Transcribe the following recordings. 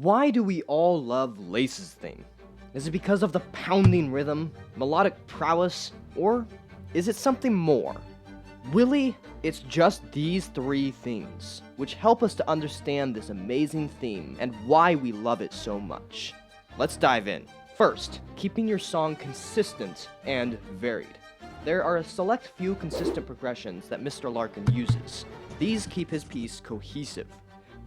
Why do we all love Lace's theme? Is it because of the pounding rhythm, melodic prowess, or is it something more? Really, it's just these three things, which help us to understand this amazing theme and why we love it so much. Let's dive in. First, keeping your song consistent and varied. There are a select few consistent progressions that Mr. Larkin uses. These keep his piece cohesive.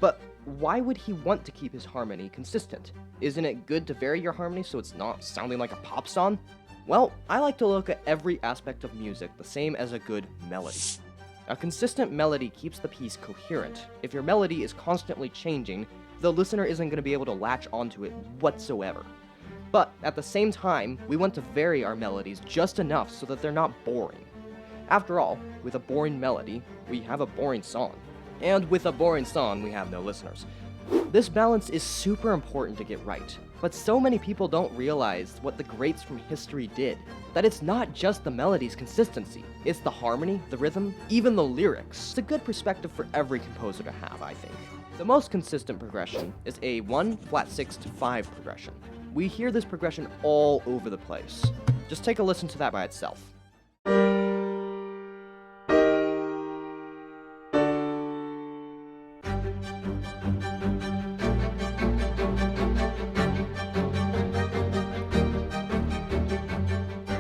But why would he want to keep his harmony consistent? Isn't it good to vary your harmony so it's not sounding like a pop song? Well, I like to look at every aspect of music the same as a good melody. A consistent melody keeps the piece coherent. If your melody is constantly changing, the listener isn't going to be able to latch onto it whatsoever. But at the same time, we want to vary our melodies just enough so that they're not boring. After all, with a boring melody, we have a boring song. And with a boring song, we have no listeners. This balance is super important to get right, but so many people don't realize what the greats from history did. That it's not just the melody's consistency, it's the harmony, the rhythm, even the lyrics. It's a good perspective for every composer to have, I think. The most consistent progression is a 1 flat 6 to 5 progression. We hear this progression all over the place. Just take a listen to that by itself.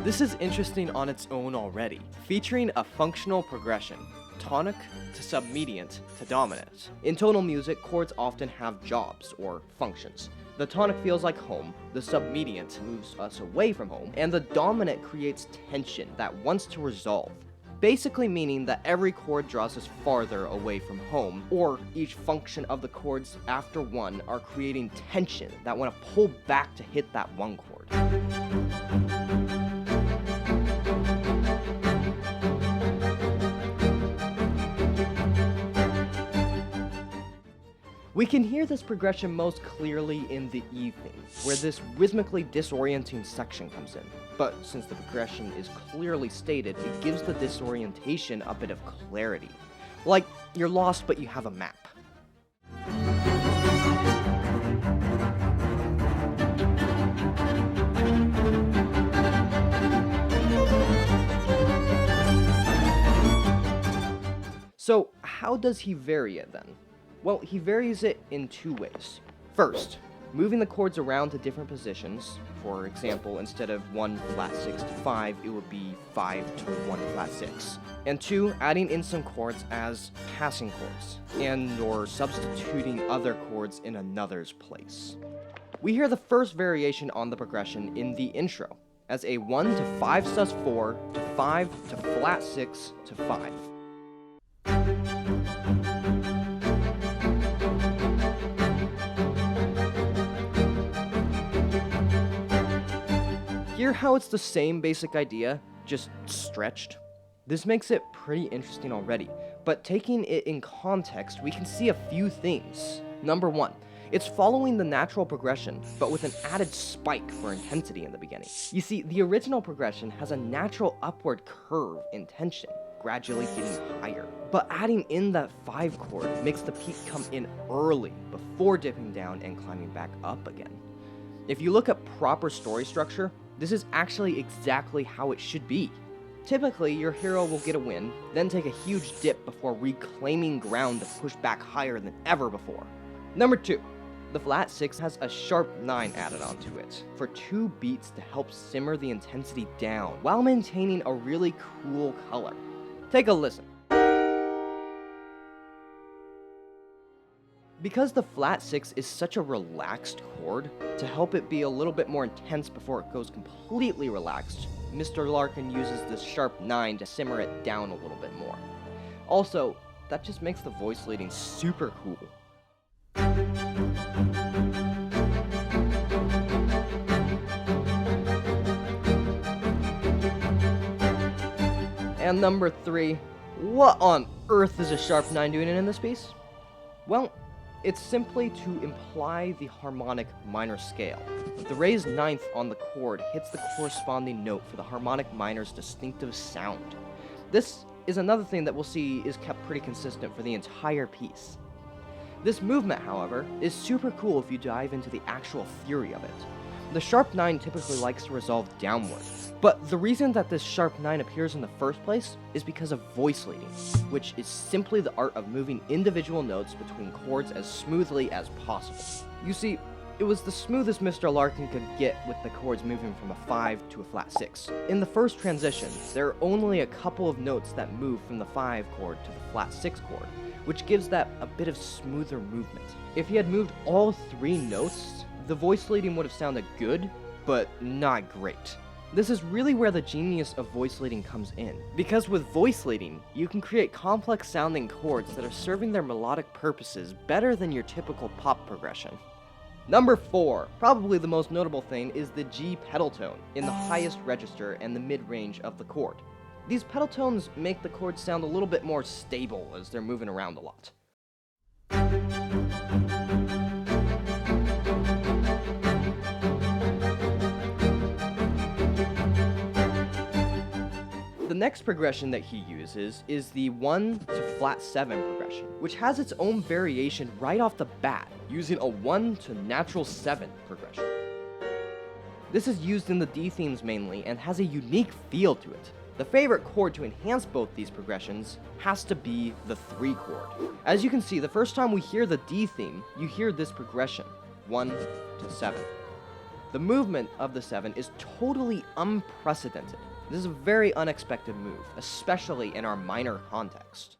This is interesting on its own already, featuring a functional progression, tonic to submediant to dominant. In tonal music, chords often have jobs, or functions. The tonic feels like home, the submediant moves us away from home, and the dominant creates tension that wants to resolve. Basically meaning that every chord draws us farther away from home, or each function of the chords after one are creating tension that want to pull back to hit that one chord. We can hear this progression most clearly in the E theme, where this rhythmically disorienting section comes in. But since the progression is clearly stated, it gives the disorientation a bit of clarity. Like, you're lost but you have a map. So, how does he vary it then? Well, he varies it in two ways. First, moving the chords around to different positions. For example, instead of 1 flat 6 to 5, it would be 5 to 1 flat 6. And two, adding in some chords as passing chords, and/or substituting other chords in another's place. We hear the first variation on the progression in the intro, as a 1 to 5 sus 4 to 5 to flat 6 to 5. Hear how it's the same basic idea, just stretched? This makes it pretty interesting already, but taking it in context, we can see a few things. Number one, it's following the natural progression, but with an added spike for intensity in the beginning. You see, the original progression has a natural upward curve in tension, gradually getting higher. But adding in that 5 chord makes the peak come in early, before dipping down and climbing back up again. If you look at proper story structure, this is actually exactly how it should be. Typically, your hero will get a win, then take a huge dip before reclaiming ground to push back higher than ever before. Number 2. The flat 6 has a sharp 9 added onto it, for 2 beats to help simmer the intensity down, while maintaining a really cool color. Take a listen. Because the flat 6 is such a relaxed chord, to help it be a little bit more intense before it goes completely relaxed, Mr. Larkin uses this sharp 9 to simmer it down a little bit more. Also, that just makes the voice leading super cool. And number 3, what on earth is a sharp 9 doing in this piece? Well, it's simply to imply the harmonic minor scale. The raised ninth on the chord hits the corresponding note for the harmonic minor's distinctive sound. This is another thing that we'll see is kept pretty consistent for the entire piece. This movement, however, is super cool if you dive into the actual theory of it. The sharp 9 typically likes to resolve downward, but the reason that this sharp 9 appears in the first place is because of voice leading, which is simply the art of moving individual notes between chords as smoothly as possible. You see, it was the smoothest Mr. Larkin could get with the chords moving from a 5 to a flat 6. In the first transition, there are only a couple of notes that move from the 5 chord to the flat 6 chord, which gives that a bit of smoother movement. If he had moved all 3 notes, the voice leading would have sounded good, but not great. This is really where the genius of voice leading comes in, because with voice leading, you can create complex sounding chords that are serving their melodic purposes better than your typical pop progression. Number 4, probably the most notable thing, is the G pedal tone in the highest register and the mid-range of the chord. These pedal tones make the chords sound a little bit more stable as they're moving around a lot. The next progression that he uses is the 1 to flat 7 progression, which has its own variation right off the bat, using a 1 to natural 7 progression. This is used in the D themes mainly and has a unique feel to it. The favorite chord to enhance both these progressions has to be the 3 chord. As you can see, the first time we hear the D theme, you hear this progression, 1 to 7. The movement of the 7 is totally unprecedented. This is a very unexpected move, especially in our minor context.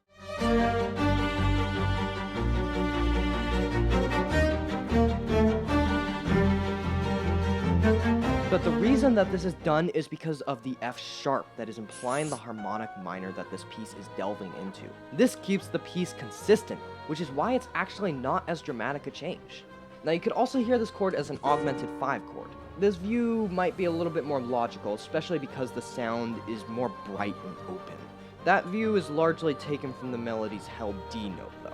But the reason that this is done is because of the F sharp that is implying the harmonic minor that this piece is delving into. This keeps the piece consistent, which is why it's actually not as dramatic a change. Now you could also hear this chord as an augmented 5 chord. This view might be a little bit more logical, especially because the sound is more bright and open. That view is largely taken from the melody's held D note though.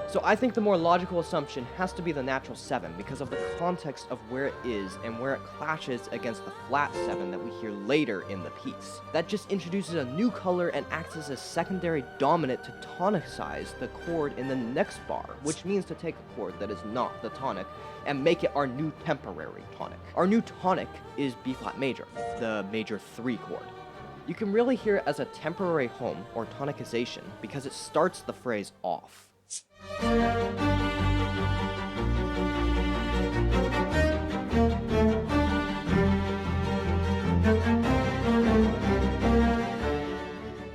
So I think the more logical assumption has to be the natural 7 because of the context of where it is and where it clashes against the flat 7 that we hear later in the piece. That just introduces a new color and acts as a secondary dominant to tonicize the chord in the next bar, which means to take a chord that is not the tonic and make it our new temporary tonic. Our new tonic is B flat major, the major 3 chord. You can really hear it as a temporary home or tonicization because it starts the phrase off.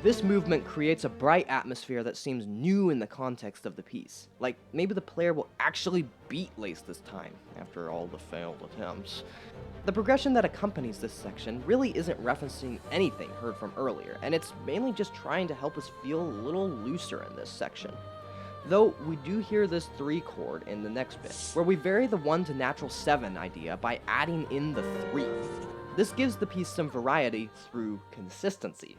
This movement creates a bright atmosphere that seems new in the context of the piece. Like, maybe the player will actually beat Lace this time, after all the failed attempts. The progression that accompanies this section really isn't referencing anything heard from earlier, and it's mainly just trying to help us feel a little looser in this section. Though we do hear this 3 chord in the next bit, where we vary the 1 to natural 7 idea by adding in the 3. This gives the piece some variety through consistency.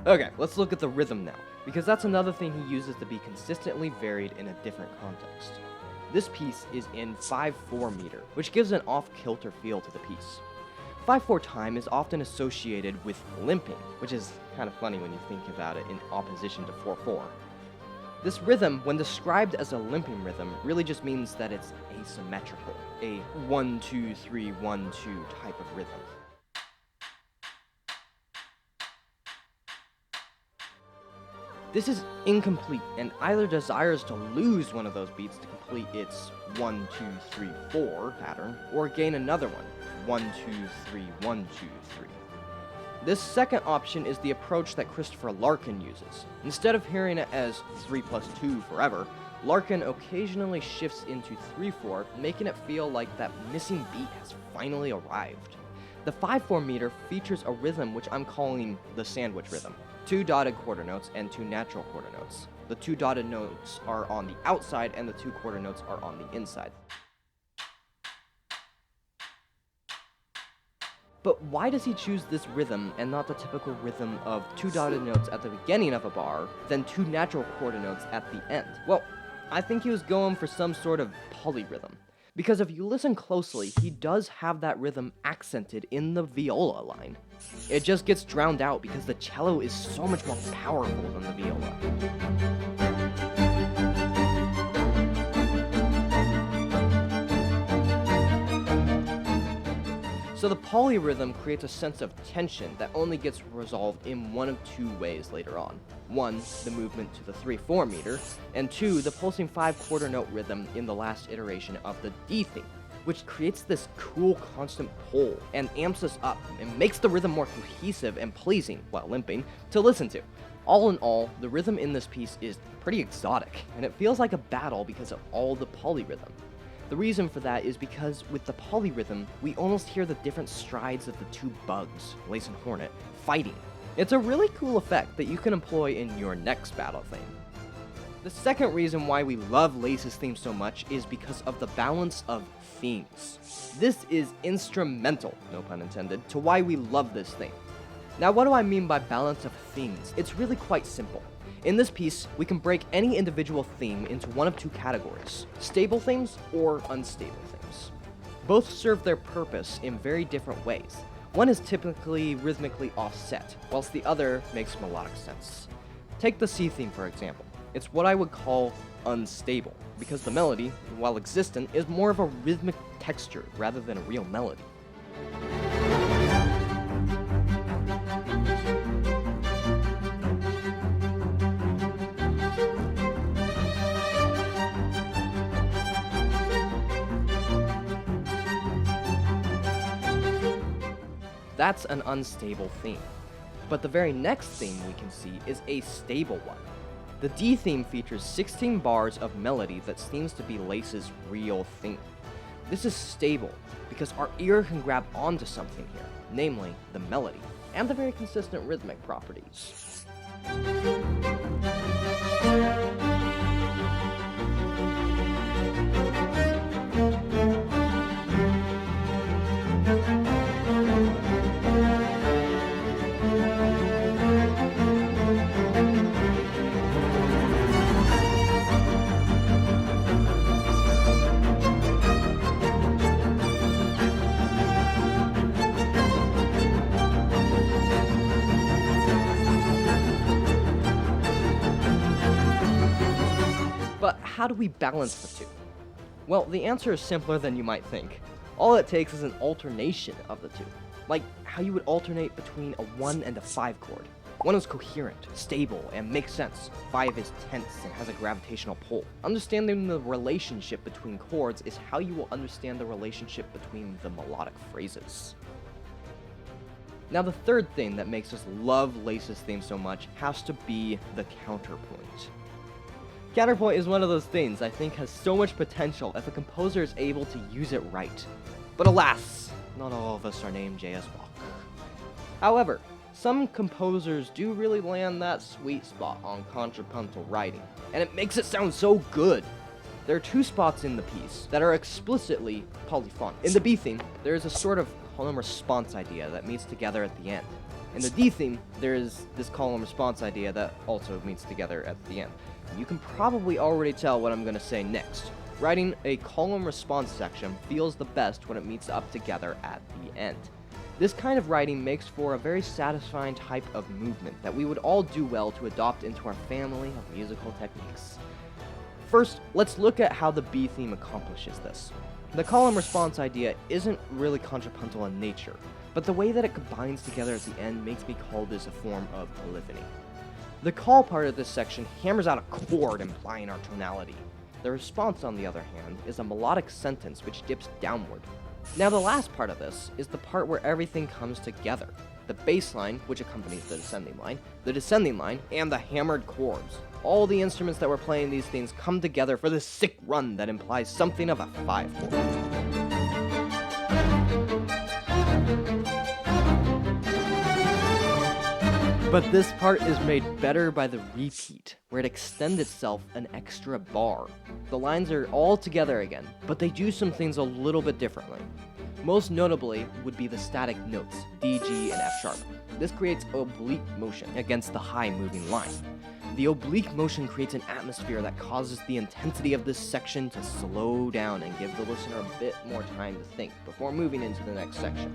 Okay, let's look at the rhythm now, because that's another thing he uses to be consistently varied in a different context. This piece is in 5/4 meter, which gives an off-kilter feel to the piece. 5/4 time is often associated with limping, which is kind of funny when you think about it in opposition to 4/4. This rhythm, when described as a limping rhythm, really just means that it's asymmetrical, a 1-2-3-1-2 type of rhythm. This is incomplete and either desires to lose one of those beats to complete its 1-2-3-4 pattern, or gain another one, 1-2-3-1-2-3. This second option is the approach that Christopher Larkin uses. Instead of hearing it as 3+2 forever, Larkin occasionally shifts into 3/4, making it feel like that missing beat has finally arrived. The 5/4 meter features a rhythm which I'm calling the sandwich rhythm. 2 dotted quarter notes and 2 natural quarter notes. The 2 dotted notes are on the outside and the 2 quarter notes are on the inside. But why does he choose this rhythm and not the typical rhythm of 2 dotted notes at the beginning of a bar, then 2 natural quarter notes at the end? Well, I think he was going for some sort of polyrhythm. Because if you listen closely, he does have that rhythm accented in the viola line. It just gets drowned out because the cello is so much more powerful than the viola. So the polyrhythm creates a sense of tension that only gets resolved in one of 2 ways later on. 1, the movement to the 3/4 meter, and 2, the pulsing 5 quarter note rhythm in the last iteration of the D theme, which creates this cool constant pull and amps us up and makes the rhythm more cohesive and pleasing, while limping, to listen to. All in all, the rhythm in this piece is pretty exotic, and it feels like a battle because of all the polyrhythm. The reason for that is because with the polyrhythm, we almost hear the different strides of the 2 bugs, Lace and Hornet, fighting. It's a really cool effect that you can employ in your next battle theme. The second reason why we love Lace's theme so much is because of the balance of themes. This is instrumental, no pun intended, to why we love this theme. Now, what do I mean by balance of themes? It's really quite simple. In this piece, we can break any individual theme into one of 2 categories, stable themes or unstable themes. Both serve their purpose in very different ways. One is typically rhythmically offset, whilst the other makes melodic sense. Take the C theme for example. It's what I would call unstable, because the melody, while existent, is more of a rhythmic texture rather than a real melody. That's an unstable theme. But the very next theme we can see is a stable one. The D theme features 16 bars of melody that seems to be Lace's real theme. This is stable because our ear can grab onto something here, namely the melody, and the very consistent rhythmic properties. But how do we balance the 2? Well, the answer is simpler than you might think. All it takes is an alternation of the 2, like how you would alternate between a 1 and a 5 chord. 1 is coherent, stable, and makes sense. 5 is tense and has a gravitational pull. Understanding the relationship between chords is how you will understand the relationship between the melodic phrases. Now, the third thing that makes us love Lace's theme so much has to be the counterpoint. Counterpoint is one of those things I think has so much potential if a composer is able to use it right. But alas, not all of us are named J.S. Bach. However, some composers do really land that sweet spot on contrapuntal writing, and it makes it sound so good. There are 2 spots in the piece that are explicitly polyphonic. In the B theme, there is a sort of column response idea that meets together at the end. In the D theme, there is this column response idea that also meets together at the end. You can probably already tell what I'm going to say next. Writing a column response section feels the best when it meets up together at the end. This kind of writing makes for a very satisfying type of movement that we would all do well to adopt into our family of musical techniques. First, let's look at how the B theme accomplishes this. The column response idea isn't really contrapuntal in nature, but the way that it combines together at the end makes me call this a form of polyphony. The call part of this section hammers out a chord implying our tonality. The response, on the other hand, is a melodic sentence which dips downward. Now the last part of this is the part where everything comes together. The bass line, which accompanies the descending line, and the hammered chords. All the instruments that were playing these things come together for this sick run that implies something of a 5 chord. But this part is made better by the repeat, where it extends itself an extra bar. The lines are all together again, but they do some things a little bit differently. Most notably would be the static notes, D, G, and F sharp. This creates oblique motion against the high moving line. The oblique motion creates an atmosphere that causes the intensity of this section to slow down and give the listener a bit more time to think before moving into the next section.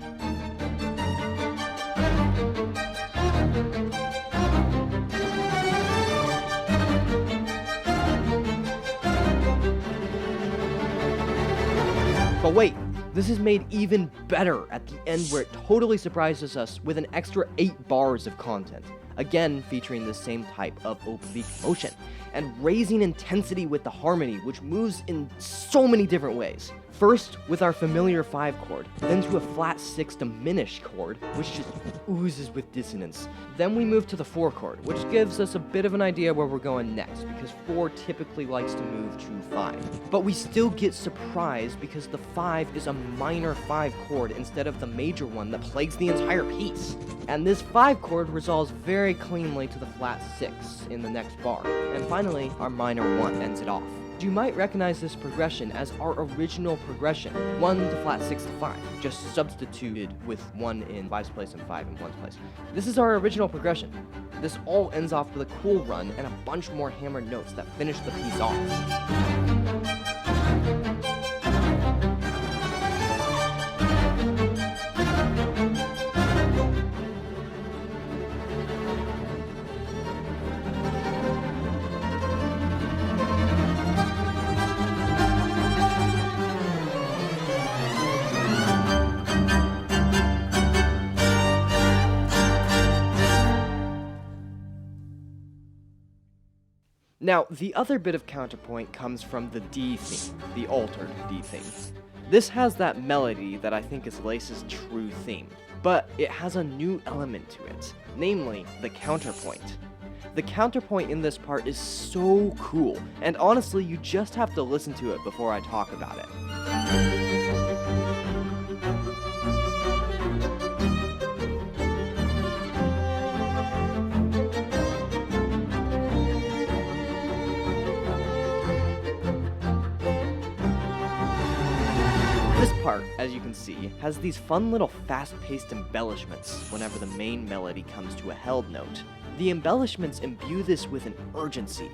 But wait, this is made even better at the end where it totally surprises us with an extra 8 bars of content, again featuring the same type of oblique motion, and raising intensity with the harmony, which moves in so many different ways. First, with our familiar 5 chord, then to a flat 6 diminished chord, which just oozes with dissonance. Then we move to the 4 chord, which gives us a bit of an idea where we're going next, because 4 typically likes to move to 5. But we still get surprised because the 5 is a minor 5 chord instead of the major one that plagues the entire piece. And this 5 chord resolves very cleanly to the flat 6 in the next bar. And finally, our minor 1 ends it off. You might recognize this progression as our original progression, 1 to flat 6 to 5, just substituted with 1 in 5's place and 5 in 1's place. This is our original progression. This all ends off with a cool run and a bunch more hammered notes that finish the piece off. Now, the other bit of counterpoint comes from the D theme, the altered D theme. This has that melody that I think is Lace's true theme, but it has a new element to it, namely the counterpoint. The counterpoint in this part is so cool, and honestly, you just have to listen to it before I talk about it. This part, as you can see, has these fun little fast-paced embellishments whenever the main melody comes to a held note. The embellishments imbue this with an urgency,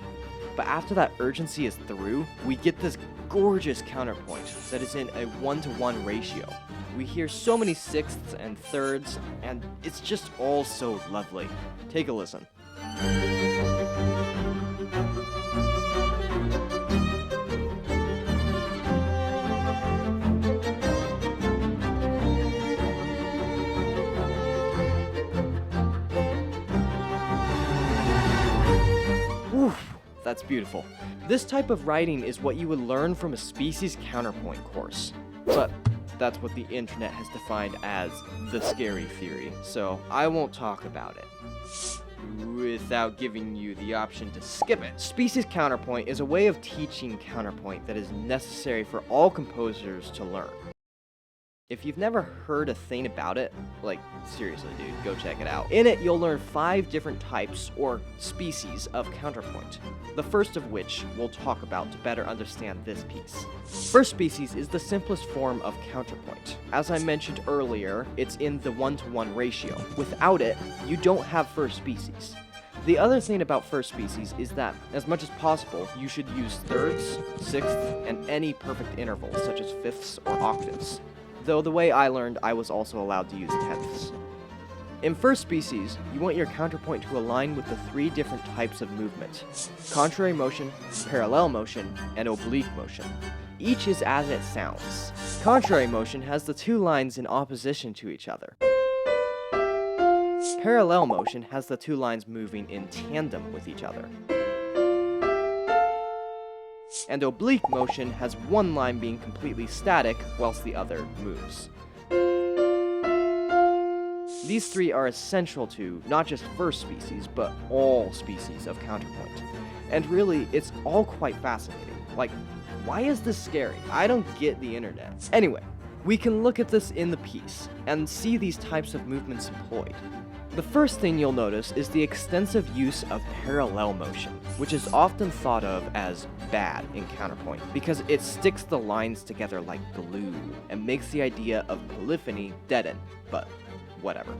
but after that urgency is through, we get this gorgeous counterpoint that is in a 1-to-1 ratio. We hear so many sixths and thirds, and it's just all so lovely. Take a listen. That's beautiful. This type of writing is what you would learn from a species counterpoint course. But that's what the internet has defined as the scary theory, so I won't talk about it without giving you the option to skip it. Species counterpoint is a way of teaching counterpoint that is necessary for all composers to learn. If you've never heard a thing about it, like, seriously, dude, go check it out. In it, you'll learn 5 different types, or species, of counterpoint. The first of which we'll talk about to better understand this piece. First species is the simplest form of counterpoint. As I mentioned earlier, it's in the 1-to-1 ratio. Without it, you don't have first species. The other thing about first species is that, as much as possible, you should use thirds, sixths, and any perfect intervals, such as fifths or octaves. Though the way I learned, I was also allowed to use tenths. In first species, you want your counterpoint to align with the 3 different types of movement: contrary motion, parallel motion, and oblique motion. Each is as it sounds. Contrary motion has the 2 lines in opposition to each other. Parallel motion has the 2 lines moving in tandem with each other. And oblique motion has 1 line being completely static, whilst the other moves. These 3 are essential to not just first species, but all species of counterpoint. And really, it's all quite fascinating. Like, why is this scary? I don't get the internet. Anyway, we can look at this in the piece, and see these types of movements employed. The first thing you'll notice is the extensive use of parallel motion, which is often thought of as bad in Counterpoint, because it sticks the lines together like glue and makes the idea of polyphony deaden, but whatever.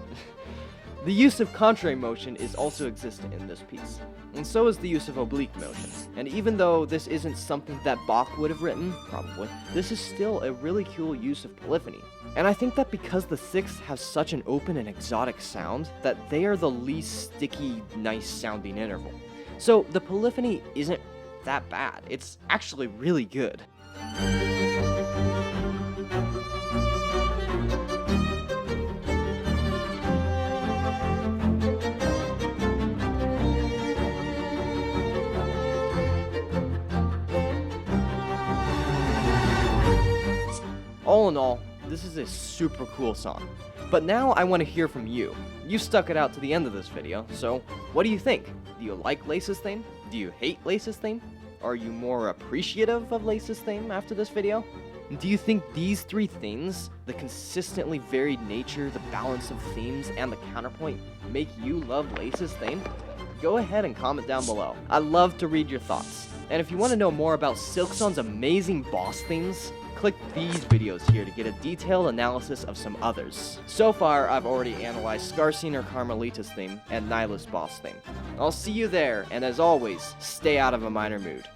The use of contrary motion is also existent in this piece, and so is the use of oblique motion. And even though this isn't something that Bach would have written, probably, this is still a really cool use of polyphony. And I think that because the sixths have such an open and exotic sound, that they are the least sticky, nice sounding interval. So the polyphony isn't that bad, it's actually really good. All in all, this is a super cool song. But now I want to hear from you. You stuck it out to the end of this video, so what do you think? Do you like Lace's theme? Do you hate Lace's theme? Are you more appreciative of Lace's theme after this video? Do you think these three things, the consistently varied nature, the balance of themes, and the counterpoint, make you love Lace's theme? Go ahead and comment down below. I'd love to read your thoughts. And if you want to know more about Silksong's amazing boss themes, click these videos here to get a detailed analysis of some others. So far, I've already analyzed Scarsine or Carmelita's theme and Nyla's boss theme. I'll see you there, and as always, stay out of a minor mood.